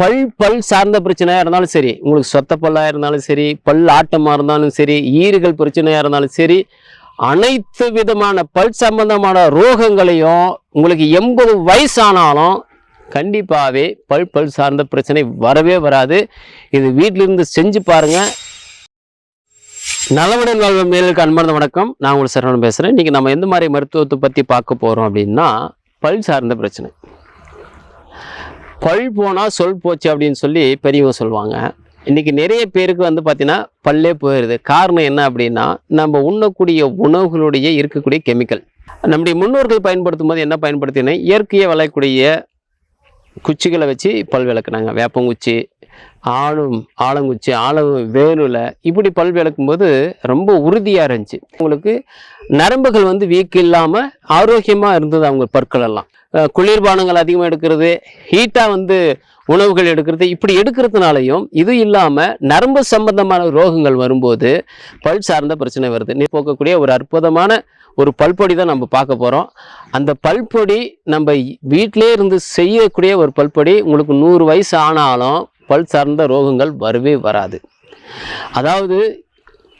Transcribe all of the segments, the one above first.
பல் சார்ந்த பிரச்சனையா இருந்தாலும் சரி, உங்களுக்கு சொத்த பல்லா இருந்தாலும் சரி, பல் ஆட்டமா இருந்தாலும் சரி, ஈறுகள் பிரச்சனையா இருந்தாலும் சரி, அனைத்து விதமான பல் சம்பந்தமான ரோகங்களையும் உங்களுக்கு 80 வயசானாலும் கண்டிப்பாகவே பல் சார்ந்த பிரச்சனை வரவே வராது. இது வீட்டிலிருந்து செஞ்சு பாருங்க. நலமுடன் வாழ்வு மேலுக்கு அன்பார்ந்த வணக்கம். நான் உங்களுக்கு சரவணன் பேசுகிறேன். இன்றைக்கி நம்ம எந்த மாதிரி மருத்துவத்தை பற்றி பார்க்க போகிறோம் அப்படின்னா, பல் சார்ந்த பிரச்சனை. பல் போனால் சொல் போச்சு அப்படின்னு சொல்லி பெரியவங்க சொல்லுவாங்க. இன்றைக்கி நிறைய பேருக்கு பார்த்தீங்கன்னா பல்லே போயிடுது. காரணம் என்ன அப்படின்னா, நம்ம உண்ணக்கூடிய உணவுகளுடைய இருக்கக்கூடிய கெமிக்கல். நம்முடைய முன்னோர்கள் பயன்படுத்தும் போது என்ன பயன்படுத்தினா, இயற்கையாக விளையக்கூடிய குச்சிகளை வச்சு பல் விளக்குனாங்க. வேப்பங்குச்சி, ஆலங்குச்சி, வேலுல இப்படி பல் விளக்கும்போது ரொம்ப உறுதியாக இருந்துச்சு. உங்களுக்கு நரம்புகள் வீக் இல்லாமல் ஆரோக்கியமாக இருந்தது அவங்க பற்கள் எல்லாம். குளிர்பானங்கள் அதிகமாக எடுக்கிறது, ஹீட்டாக உணவுகள் எடுக்கிறது, இப்படி எடுக்கிறதுனாலையும் இது இல்லாமல் நரம்பு சம்பந்தமான ரோகங்கள் வரும்போது பல் சார்ந்த பிரச்சனை வருது. நீ போக்கக்கூடிய ஒரு அற்புதமான ஒரு பல்பொடி தான் நம்ம பார்க்க போகிறோம். அந்த பல்பொடி நம்ம வீட்டிலே இருந்து செய்யக்கூடிய ஒரு பல்பொடி. உங்களுக்கு 100 வயசு ஆனாலும் பல் சார்ந்த ரோகங்கள் வரவே வராது. அதாவது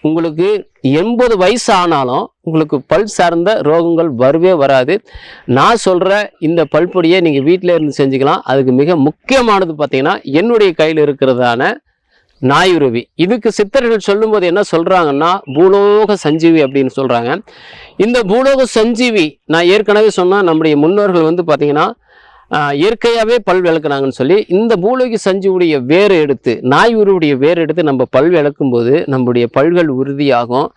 உங்களுக்கு 80 வயசு ஆனாலும் உங்களுக்கு பல் சார்ந்த ரோகங்கள் வரவே வராது. நான் சொல்கிற இந்த பல்பொடியை நீங்கள் வீட்டில் இருந்து செஞ்சுக்கலாம். அதுக்கு மிக முக்கியமானது பார்த்தீங்கன்னா, என்னுடைய கையில் இருக்கிறதான நாயுருவி. இதுக்கு சித்தர்கள் சொல்லும்போது என்ன சொல்கிறாங்கன்னா, பூலோக சஞ்சீவி அப்படின்னு சொல்கிறாங்க. இந்த பூலோக சஞ்சீவி நான் ஏற்கனவே சொன்னால், நம்முடைய முன்னோர்கள் பார்த்தீங்கன்னா இயற்கையாகவே பல் விளக்குனாங்கன்னு சொல்லி, இந்த பூலோக சஞ்சீவுடைய வேறு எடுத்து, நாயுருவுடைய வேறு எடுத்து நம்ம பல் விளக்கும்போது நம்முடைய பல்கள் உறுதியாகும்.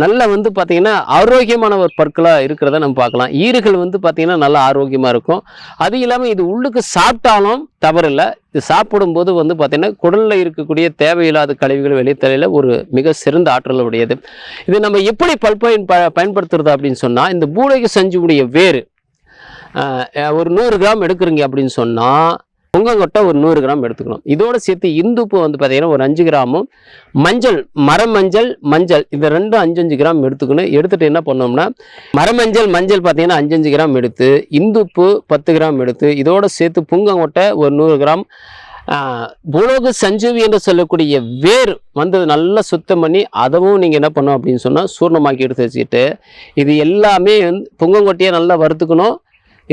நல்ல பார்த்திங்கன்னா ஆரோக்கியமான ஒரு பற்களாக இருக்கிறத நம்ம பார்க்கலாம். ஈறுகள் பார்த்திங்கன்னா நல்லா ஆரோக்கியமாக இருக்கும். அது இல்லாமல் இது உள்ளுக்கு சாப்பிட்டாலும் தவறில்லை. இது சாப்பிடும்போது பார்த்திங்கன்னா குடலில் இருக்கக்கூடிய தேவையில்லாத கழிவுகள் வெளித்தலையில் ஒரு மிக சிறந்த ஆற்றல் உடையது. இது நம்ம எப்படி பயன்படுத்துறது அப்படின்னு சொன்னால், இந்த பூலோக சஞ்சீவுடைய வேறு ஒரு 100 கிராம் எடுக்கிறீங்க அப்படின்னு சொன்னால், பொங்கங்கொட்டை ஒரு 100 கிராம் எடுத்துக்கணும். இதோடு சேர்த்து இந்துப்பு பார்த்திங்கன்னா ஒரு 5 கிராமும், மஞ்சள், மஞ்சள் இது ரெண்டும் 5 கிராம் எடுத்துக்கணும். எடுத்துகிட்டு என்ன பண்ணோம்னா, மஞ்சள் பார்த்திங்கன்னா 5 கிராம் எடுத்து, இந்துப்பு 10 கிராம் எடுத்து, இதோடு சேர்த்து பொங்கங்கொட்டை ஒரு 100 கிராம், பூலோக சஞ்சீவி என்று சொல்லக்கூடிய வேர் நல்லா சுத்தம் பண்ணி அதவும் நீங்கள் என்ன பண்ணணும் அப்படின்னு சொன்னால் சூர்ணமாக்கி எடுத்து வச்சுக்கிட்டு, இது எல்லாமே பொங்கங்கொட்டையை நல்லா வறுத்துக்கணும்.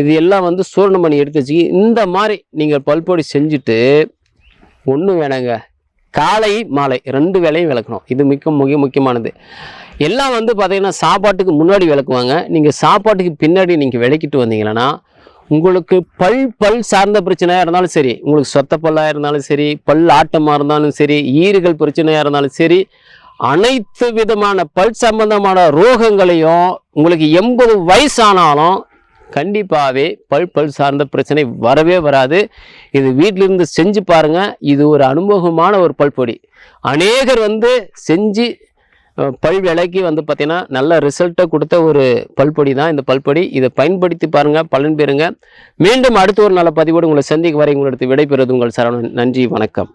இது எல்லாம் சூர்ணம் பண்ணி எடுத்து வச்சு இந்த மாதிரி நீங்கள் பல்பொடி செஞ்சுட்டு, ஒன்றும் வேணாங்க, காலை மாலை 2 வேளையும் விளக்கணும். இது மிக முக்கியமானது. எல்லாம் பார்த்தீங்கன்னா சாப்பாட்டுக்கு முன்னாடி விளக்குவாங்க. நீங்கள் சாப்பாட்டுக்கு பின்னாடி நீங்கள் விளக்கிட்டு வந்தீங்கன்னா, உங்களுக்கு பல் சார்ந்த பிரச்சனையாக இருந்தாலும் சரி, உங்களுக்கு சொத்த பல்லாக இருந்தாலும் சரி, பல் ஆட்டமாக இருந்தாலும் சரி, ஈறுகள் பிரச்சனையாக இருந்தாலும் சரி, அனைத்து விதமான பல் சம்பந்தமான ரோகங்களையும் உங்களுக்கு 80 வயசானாலும் கண்டிப்பாகவே பல் சார்ந்த பிரச்சனை வரவே வராது. இது வீட்டிலிருந்து செஞ்சு பாருங்கள். இது ஒரு அனுபவமான ஒரு பல்பொடி. அநேகர் செஞ்சு பல் விலைக்கு பார்த்தீங்கன்னா நல்ல ரிசல்ட்டை கொடுத்த ஒரு பல்பொடி தான் இந்த பல்பொடி. இதை பயன்படுத்தி பாருங்கள், பலன் பெறுங்க. மீண்டும் அடுத்த ஒரு நல்ல பதிவோடு உங்களை சந்திக்க வரை உங்களிடத்து விடைபெறுவது உங்கள் சரவணன். நன்றி, வணக்கம்.